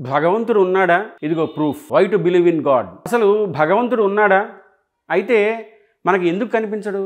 భగవంతుడు ఉన్నాడా? ఇదిగో proof. Why to believe in God. అసలు భగవంతుడు ఉన్నాడా? అయితే మనకి ఎందుకు కనిపించడు?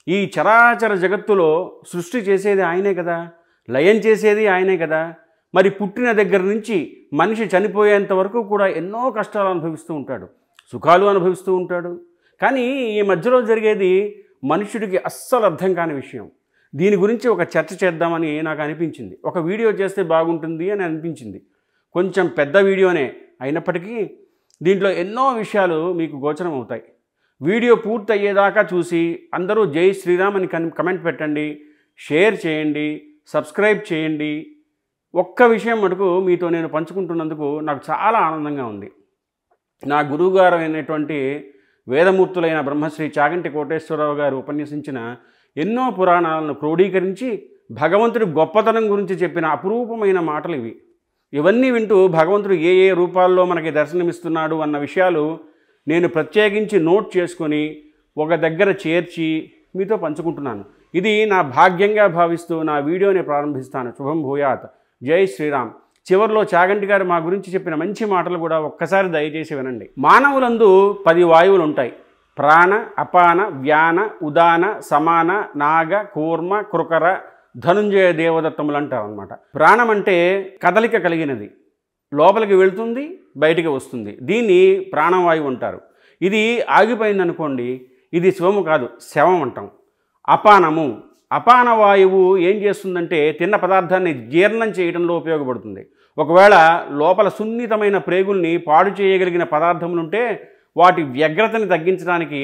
ఈ చరాచర జగత్తులో సృష్టి చేసేది ఆయనే కదా, లయం చేసేది ఆయనే కదా. మరి పుట్టిన దగ్గర నుంచి మనిషి చనిపోయేంత వరకు కూడా ఎన్నో కష్టాలు అనుభవిస్తూ ఉంటాడు, సుఖాలు అనుభవిస్తూ ఉంటాడు. కానీ ఈ మధ్యలో జరిగేది మనుషుడికి అస్సలు అర్థం కాని విషయం. దీని గురించి ఒక చర్చ చేద్దామని నాకు అనిపించింది. ఒక వీడియో చేస్తే బాగుంటుంది అని అనిపించింది. కొంచెం పెద్ద వీడియోనే అయినప్పటికీ దీంట్లో ఎన్నో విషయాలు మీకు గోచరం అవుతాయి. వీడియో పూర్తి అయ్యేదాకా చూసి అందరూ జై శ్రీరామ్ అని కమెంట్ పెట్టండి, షేర్ చేయండి, సబ్స్క్రైబ్ చేయండి. ఒక్క విషయం మటుకు మీతో నేను పంచుకుంటున్నందుకు నాకు చాలా ఆనందంగా ఉంది. నా గురువుగారు అయినటువంటి వేదమూర్తులైన బ్రహ్మశ్రీ చాగంటి కోటేశ్వరరావు గారు ఉపన్యసించిన ఎన్నో పురాణాలను క్రోడీకరించి భగవంతుడి గొప్పతనం గురించి చెప్పిన అపురూపమైన మాటలు ఇవి. ఇవన్నీ వింటూ భగవంతుడు ఏ ఏ రూపాల్లో మనకి దర్శనమిస్తున్నాడు అన్న విషయాలు నేను ప్రత్యేకించి నోట్ చేసుకొని ఒక దగ్గర చేర్చి మీతో పంచుకుంటున్నాను. ఇది నా భాగ్యంగా భావిస్తూ నా వీడియోని ప్రారంభిస్తాను. శుభం భూయాత్. జై శ్రీరామ్. చివరిలో చాగంటి గారు మా గురించి చెప్పిన మంచి మాటలు కూడా ఒక్కసారి దయచేసి వినండి. మానవులందు 10 వాయువులు ఉంటాయి. ప్రాణ, అపాన, వ్యాన, ఉదాన, సమాన, నాగ, కూర్మ, కృకర, ధనుంజయ దేవదత్తములు అంటారు అన్నమాట. ప్రాణం అంటే కదలిక కలిగినది, లోపలికి వెళుతుంది, బయటికి వస్తుంది. దీన్ని ప్రాణవాయువు అంటారు. ఇది ఆగిపోయిందనుకోండి, ఇది శివము కాదు, శవం అంటాం. అపానము, అపాన వాయువు ఏం చేస్తుందంటే తిన్న పదార్థాన్ని జీర్ణం చేయడంలో ఉపయోగపడుతుంది. ఒకవేళ లోపల సున్నితమైన ప్రేగుల్ని పాడు చేయగలిగిన పదార్థములుంటే వాటి వ్యగ్రతని తగ్గించడానికి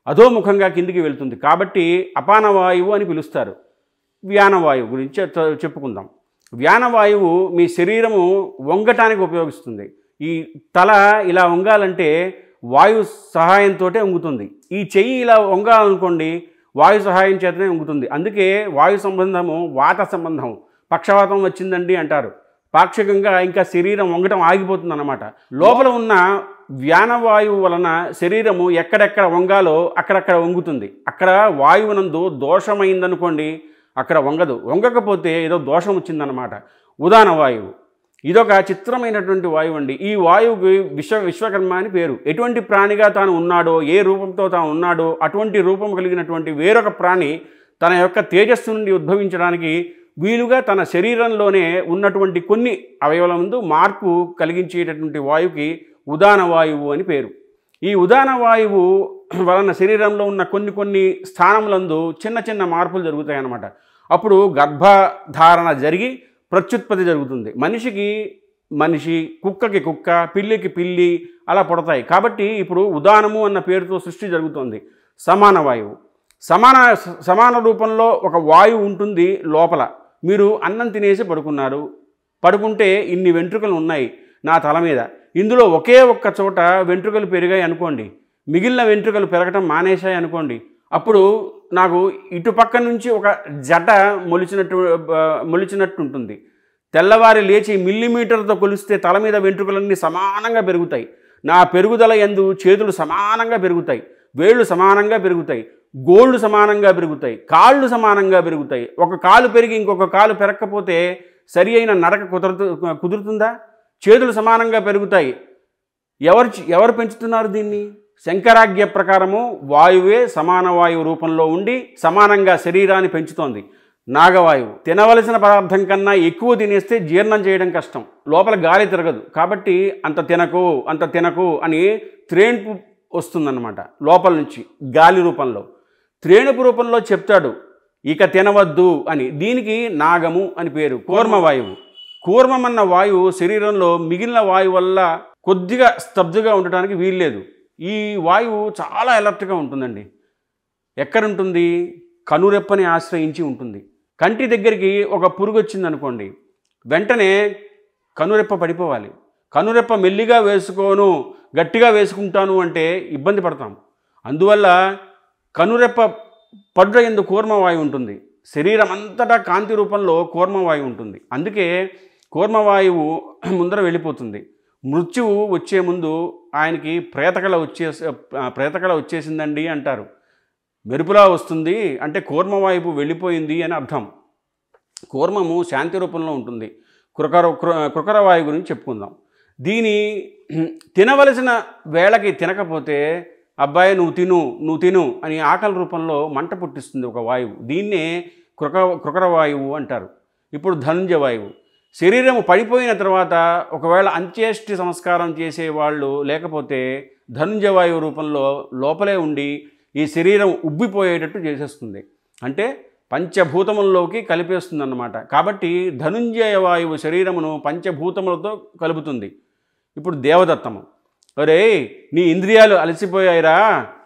అధోముఖంగా కిందికి వెళ్తుంది. కాబట్టి అపాన వాయువు అని పిలుస్తారు. వ్యానవాయువు గురించి చెప్పుకుందాం. వ్యానవాయువు మీ శరీరము వంగటానికి ఉపయోగిస్తుంది. ఈ తల ఇలా వంగాలంటే వాయు సహాయంతో వంగుతుంది. ఈ చెయ్యి ఇలా వంగాలనుకోండి, వాయు సహాయం చేతనే వంగుతుంది. అందుకే వాయు సంబంధము వాత సంబంధం. పక్షవాతం వచ్చిందండి అంటారు. పాక్షికంగా ఇంకా శరీరం వంగటం ఆగిపోతుంది అన్నమాట. లోపల ఉన్న వ్యానవాయువు వలన శరీరము ఎక్కడెక్కడ వంగాలో అక్కడక్కడ వంగుతుంది. అక్కడ వాయువునందు దోషమైందనుకోండి, అక్కడ వంగదు. వంగకపోతే ఏదో దోషం వచ్చిందన్నమాట. ఉదాన వాయువు ఇదొక చిత్రమైనటువంటి వాయువు అండి. ఈ వాయువుకి విశ్వకర్మ అని పేరు. ఎటువంటి ప్రాణిగా తాను ఉన్నాడో, ఏ రూపంతో తాను ఉన్నాడో అటువంటి రూపం కలిగినటువంటి వేరొక ప్రాణి తన యొక్క తేజస్సు నుండి ఉద్భవించడానికి వీలుగా తన శరీరంలోనే ఉన్నటువంటి కొన్ని అవయవాల ముందు మార్పు కలిగించేటటువంటి వాయువుకి ఉదాన వాయువు అని పేరు. ఈ ఉదాన వాయువు వలన శరీరంలో ఉన్న కొన్ని స్థానములందు చిన్న చిన్న మార్పులు జరుగుతాయి అన్నమాట. అప్పుడు గర్భధారణ జరిగి ప్రత్యుత్పత్తి జరుగుతుంది. మనిషికి మనిషి, కుక్కకి కుక్క, పిల్లికి పిల్లి అలా పుడతాయి. కాబట్టి ఇప్పుడు ఉదానము అన్న పేరుతో సృష్టి జరుగుతుంది. సమాన వాయువు, సమాన రూపంలో ఒక వాయువు ఉంటుంది లోపల. మీరు అన్నం తినేసి పడుకున్నారు. పడుకుంటే ఇన్ని వెంట్రుకలు ఉన్నాయి నా తల మీద. ఇందులో ఒకే ఒక్క చోట వెంట్రుకలు పెరిగాయి అనుకోండి, మిగిలిన వెంట్రుకలు పెరగటం మానేశాయి అనుకోండి. అప్పుడు నాకు ఇటుపక్క నుంచి ఒక జట మొలిచినట్టు ఉంటుంది. తెల్లవారి లేచి మిల్లీమీటర్తో కొలిస్తే తల మీద వెంట్రుకలన్నీ సమానంగా పెరుగుతాయి. నా పెరుగుదల యందు చేతులు సమానంగా పెరుగుతాయి, వేళ్ళు సమానంగా పెరుగుతాయి, గోళ్ళు సమానంగా పెరుగుతాయి, కాళ్ళు సమానంగా పెరుగుతాయి. ఒక కాలు పెరిగి ఇంకొక కాలు పెరగకపోతే సరి అయిన నడక కుదురుతుందా? చేతులు సమానంగా పెరుగుతాయి. ఎవరు పెంచుతున్నారు దీన్ని? శంకరాజ్ఞ ప్రకారము వాయువే సమాన వాయువు రూపంలో ఉండి సమానంగా శరీరాన్ని పెంచుతోంది. నాగవాయువు తినవలసిన పదార్థం కన్నా ఎక్కువ తినేస్తే జీర్ణం చేయడం కష్టం, లోపల గాలి తిరగదు. కాబట్టి అంత తినకు అని త్రేణుపు వస్తుందన్నమాట లోపల నుంచి గాలి రూపంలో. త్రేణుపు రూపంలో చెప్తాడు ఇక తినవద్దు అని. దీనికి నాగము అని పేరు. కూర్మవాయువు, కూర్మమన్న వాయువు శరీరంలో మిగిలిన వాయువు వల్ల కొద్దిగా స్తబ్దుగా ఉండటానికి వీల్లేదు. ఈ వాయువు చాలా అలర్ట్గా ఉంటుందండి. ఎక్కడుంటుంది? కనురెప్పని ఆశ్రయించి ఉంటుంది. కంటి దగ్గరికి ఒక పురుగు వచ్చిందనుకోండి, వెంటనే కనురెప్ప పడిపోవాలి. కనురెప్ప మెల్లిగా వేసుకోను, గట్టిగా వేసుకుంటాను అంటే ఇబ్బంది పడతాం. అందువల్ల కనురెప్ప పడ్డ యందు కూర్మవాయువు ఉంటుంది. శరీరం అంతటా కాంతి రూపంలో కూర్మవాయువు ఉంటుంది. అందుకే కూర్మవాయువు ముందర వెళ్ళిపోతుంది. మృత్యువు వచ్చే ముందు ఆయనకి ప్రేతకళ వచ్చేసిందండి అంటారు. మెరుపులా వస్తుంది అంటే కూర్మవాయువు వెళ్ళిపోయింది అని అర్థం. కూర్మము శాంతి రూపంలో ఉంటుంది. కృకర వాయువు గురించి చెప్పుకుందాం. దీని తినవలసిన వేళకి తినకపోతే అబ్బాయి నువ్వు తిను అని ఆకలి రూపంలో మంట పుట్టిస్తుంది ఒక వాయువు. దీన్నే కృకర వాయువు అంటారు. ఇప్పుడు ధనుంజయ వాయువు. శరీరం పడిపోయిన తర్వాత ఒకవేళ అంత్యేష్టి సంస్కారం చేసేవాళ్ళు లేకపోతే ధనుంజయ వాయువు రూపంలో లోపలే ఉండి ఈ శరీరం ఉబ్బిపోయేటట్టు చేసేస్తుంది. అంటే పంచభూతముల్లోకి కలిపేస్తుంది అన్నమాట. కాబట్టి ధనుంజయ వాయువు శరీరమును పంచభూతములతో కలుపుతుంది. ఇప్పుడు దేవదత్తము, ఒరే నీ ఇంద్రియాలు అలసిపోయాయిరా,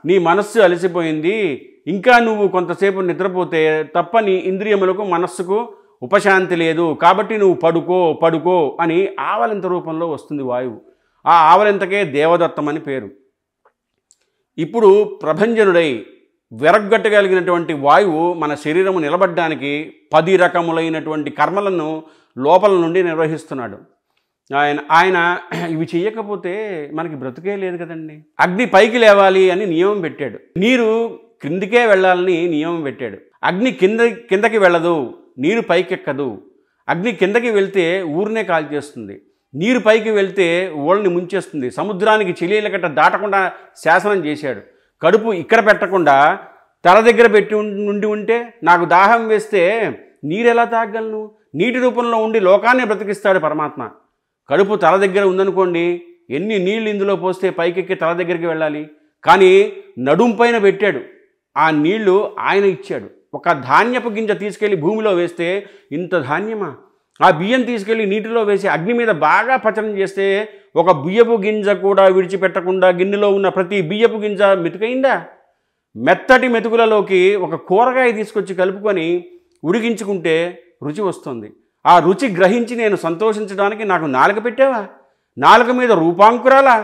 నీ మనస్సు అలసిపోయింది, ఇంకా నువ్వు కొంతసేపు నిద్రపోతే తప్ప నీ ఇంద్రియములకు మనస్సుకు ఉపశాంతి లేదు, కాబట్టి నువ్వు పడుకో అని ఆవలింత రూపంలో వస్తుంది వాయువు. ఆ ఆవలింతకే దేవదత్తం అని పేరు. ఇప్పుడు ప్రభంజనుడై విరగ్గట్టగలిగినటువంటి వాయువు మన శరీరము నిలబడ్డానికి 10 రకములైనటువంటి కర్మలను లోపల నుండి నిర్వహిస్తున్నాడు. ఆయన ఇవి చేయకపోతే మనకి బ్రతుకే లేదు కదండి. అగ్ని పైకి లేవాలి అని నియమం పెట్టాడు, నీరు క్రిందికే వెళ్ళాలని నియమం పెట్టాడు. అగ్ని కిందకి వెళ్ళదు, నీరు పైకెక్కదు. అగ్ని కిందకి వెళ్తే ఊరినే కాల్చేస్తుంది, నీరు పైకి వెళ్తే ఊళ్ళని ముంచేస్తుంది. సముద్రానికి చెలీలకట్ట దాటకుండా శాసనం చేశాడు. కడుపు ఇక్కడ పెట్టకుండా తల దగ్గర పెట్టి ఉంటే నాకు దాహం వేస్తే నీరు ఎలా తాగలను? నీటి రూపంలో ఉండి లోకాన్ని బ్రతికిస్తాడు పరమాత్మ. కడుపు తల దగ్గర ఉందనుకోండి, ఎన్ని నీళ్ళు ఇందులో పోస్తే పైకెక్కి తల దగ్గరికి వెళ్ళాలి. కానీ నడుం పైన పెట్టాడు, ఆ నీళ్లు ఆయన ఇచ్చాడు. ఒక ధాన్యపు గింజ తీసుకెళ్ళి భూమిలో వేస్తే ఇంత ధాన్యమా? ఆ బియ్యం తీసుకెళ్ళి నీటిలో వేసి అగ్ని మీద బాగా పచనం చేస్తే ఒక బియ్యపు గింజ కూడా విడిచిపెట్టకుండా గిన్నెలో ఉన్న ప్రతి బియ్యపు గింజ మెతుకైందా? మెత్తటి మెతుకులలోకి ఒక కూరగాయ తీసుకొచ్చి కలుపుకొని ఉడికించుకుంటే రుచి వస్తుంది. ఆ రుచి గ్రహించి నేను సంతోషించడానికి నాకు నాలుక పెట్టావా? నాలుక మీద రూపాంకురాలా?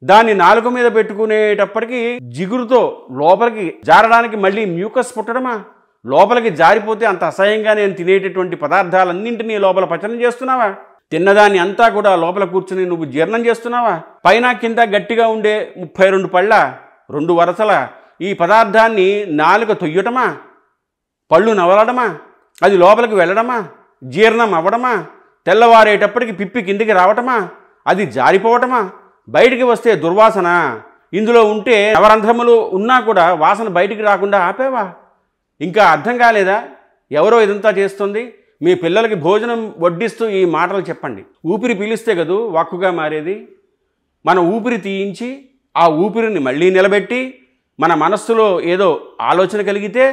దాన్ని నాలుక మీద పెట్టుకునేటప్పటికీ జిగురుతో లోపలికి జారడానికి మళ్ళీ మ్యూకస్ పుట్టడమా? లోపలికి జారిపోతే అంత అసహ్యంగా నేను తినేటటువంటి పదార్థాలన్నింటినీ లోపల పచనం చేస్తున్నావా? తిన్నదాన్ని అంతా కూడా లోపల కూర్చుని నువ్వు జీర్ణం చేస్తున్నావా? పైన కింద గట్టిగా ఉండే 32 పళ్ళ 2 వరసల ఈ పదార్థాన్ని నాలుక తొయ్యటమా? పళ్ళు నవలడమా? అది లోపలికి వెళ్ళడమా? జీర్ణం అవ్వడమా? తెల్లవారేటప్పటికి పిప్పి కిందికి రావటమా? అది జారిపోవటమా? బయటికి వస్తే దుర్వాసన. ఇందులో ఉంటే నవరంధ్రములు ఉన్నా కూడా వాసన బయటికి రాకుండా ఆపేవా? ఇంకా అర్థం కాలేదా ఎవరో ఇదంతా చేస్తుంది? మీ పిల్లలకి భోజనం వడ్డిస్తూ ఈ మాటలు చెప్పండి. ఊపిరి పీలిస్తే కదూ వాక్కుగా మారేది. మన ఊపిరి తీయించి ఆ ఊపిరిని మళ్ళీ నిలబెట్టి మన మనస్సులో ఏదో ఆలోచన కలిగితే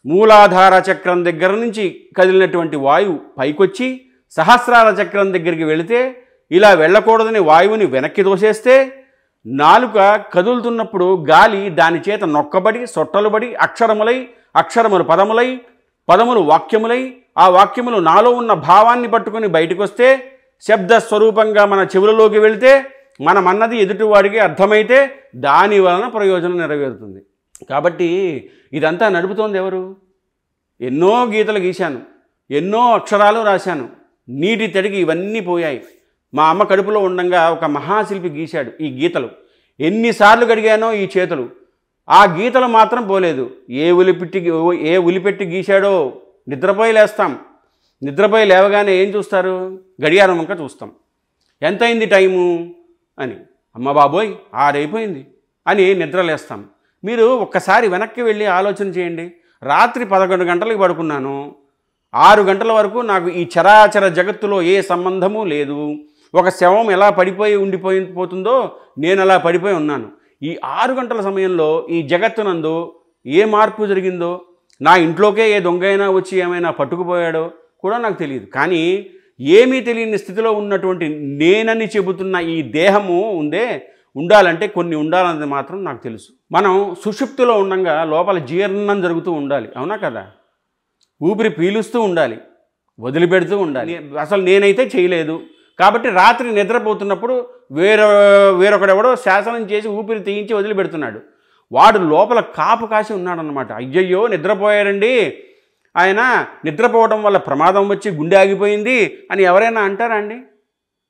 మూలాధార చక్రం దగ్గర నుంచి కదిలినటువంటి వాయువు పైకొచ్చి సహస్రార చక్రం దగ్గరికి వెళితే ఇలా వెళ్ళకూడదని వాయువుని వెనక్కి తోసేస్తే నాలుక కదులుతున్నప్పుడు గాలి దాని చేత నొక్కబడి సొట్టలుబడి అక్షరములు పదములై పదములు వాక్యములై ఆ వాక్యములు నాలో ఉన్న భావాన్ని పట్టుకుని బయటకు వస్తే శబ్దస్వరూపంగా మన చెవులలోకి వెళితే మనమన్నది ఎదుటివాడికి అర్థమైతే దాని వలన ప్రయోజనం నెరవేరుతుంది. కాబట్టి ఇదంతా నడుపుతోంది ఎవరు? ఎన్నో గీతలు గీశాను, ఎన్నో అక్షరాలు రాశాను, నీటి తడికి ఇవన్నీ పోయాయి. మా అమ్మ కడుపులో ఉండంగా ఒక మహాశిల్పి గీశాడు ఈ గీతలు. ఎన్నిసార్లు గడిగానో ఈ చేతులు, ఆ గీతలు మాత్రం పోలేదు. ఏ ఉలిపెట్టి గీశాడో. నిద్రపోయి లేస్తాం, నిద్రపోయి లేవగానే ఏం చూస్తారు? గడియారం వంక చూస్తాం. ఎంతైంది టైము అని, అమ్మ బాబోయ్ 6 అయిపోయింది అని నిద్రలేస్తాం. మీరు ఒక్కసారి వెనక్కి వెళ్ళి ఆలోచన చేయండి. రాత్రి 11 గంటలకు పడుకున్నాను, 6 గంటల వరకు నాకు ఈ చరాచర జగత్తులో ఏ సంబంధము లేదు. ఒక శవం ఎలా పోతుందో నేను అలా పడిపోయి ఉన్నాను. ఈ 6 గంటల సమయంలో ఈ జగత్తునందు ఏ మార్పు జరిగిందో, నా ఇంట్లోకే ఏ దొంగైనా వచ్చి ఏమైనా పట్టుకుపోయాడో కూడా నాకు తెలియదు. కానీ ఏమీ తెలియని స్థితిలో ఉన్నటువంటి నేనని చెబుతున్న ఈ దేహము ఉండాలంటే కొన్ని ఉండాలన్నది మాత్రం నాకు తెలుసు. మనం సుషుప్తిలో ఉండగా లోపల జీర్ణం జరుగుతూ ఉండాలి, అవునా కదా? ఊపిరి పీలుస్తూ ఉండాలి, వదిలిపెడుతూ ఉండాలి. అసలు నేనైతే చేయలేదు. కాబట్టి రాత్రి నిద్రపోతున్నప్పుడు వేరొకడెవడో శాసనం చేసి ఊపిరి తీయించి వదిలిపెడుతున్నాడు. వాడు లోపల కాపు కాసి ఉన్నాడనమాట. అయ్యయ్యో నిద్రపోయాడండి, ఆయన నిద్రపోవడం వల్ల ప్రమాదం వచ్చి గుండె ఆగిపోయింది అని ఎవరైనా అంటారా అండి?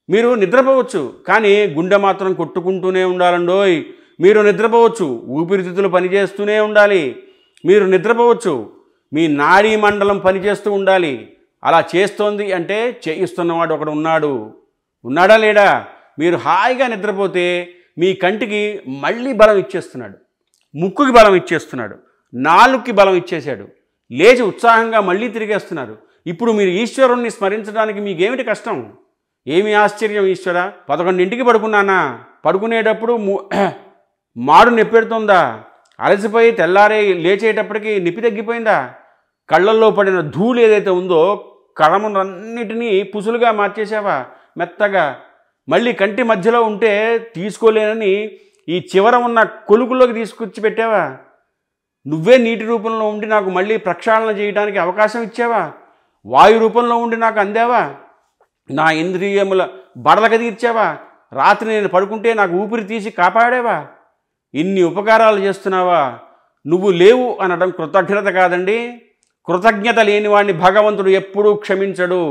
మీరు నిద్రపోవచ్చు, కానీ గుండె మాత్రం కొట్టుకుంటూనే ఉండాలండోయ్. మీరు నిద్రపోవచ్చు, ఊపిరితిత్తులు పనిచేస్తూనే ఉండాలి. మీరు నిద్రపోవచ్చు, మీ నాడీ మండలం పనిచేస్తూ ఉండాలి. అలా చేస్తోంది అంటే చేయిస్తున్నవాడు ఒకడు ఉన్నాడు. ఉన్నాడా లేడా? మీరు హాయిగా నిద్రపోతే మీ కంటికి మళ్ళీ బలం ఇచ్చేస్తున్నాడు, ముక్కుకి బలం ఇచ్చేస్తున్నాడు, నాలుగుకి బలం ఇచ్చేశాడు, లేచి ఉత్సాహంగా మళ్ళీ తిరిగేస్తున్నారు. ఇప్పుడు మీరు ఈశ్వరుణ్ణి స్మరించడానికి మీకేమిటి కష్టం? ఏమి ఆశ్చర్యం ఈశ్వర? 11ంటికి పడుకున్నానా? పడుకునేటప్పుడు మాడు నొప్పెడుతుందా? అలసిపోయి తెల్లారే లేచేటప్పటికి నిప్పి తగ్గిపోయిందా? కళ్ళల్లో పడిన ధూళి ఏదైతే ఉందో కళములన్నిటినీ పుసులుగా మార్చేసావా మెత్తగా? మళ్ళీ కంటి మధ్యలో ఉంటే తీసుకోలేనని ఈ చివర ఉన్న కొలుకుల్లోకి తీసుకొచ్చి పెట్టావా? నువ్వే నీటి రూపంలో ఉండి నాకు మళ్ళీ ప్రక్షాళన చేయడానికి అవకాశం ఇచ్చావా? వాయు రూపంలో ఉండి నాకు అందావా? నా ఇంద్రియముల బడలక తీర్చావా? రాత్రి నేను పడుకుంటే నాకు ఊపిరి తీసి కాపాడావా? ఇన్ని ఉపకారాలు చేస్తున్నావా? నువ్వు లేవు అనడం కృతజ్ఞత కాదండి. కృతజ్ఞత లేని వాడిని భగవంతుడు ఎప్పుడూ క్షమించడు.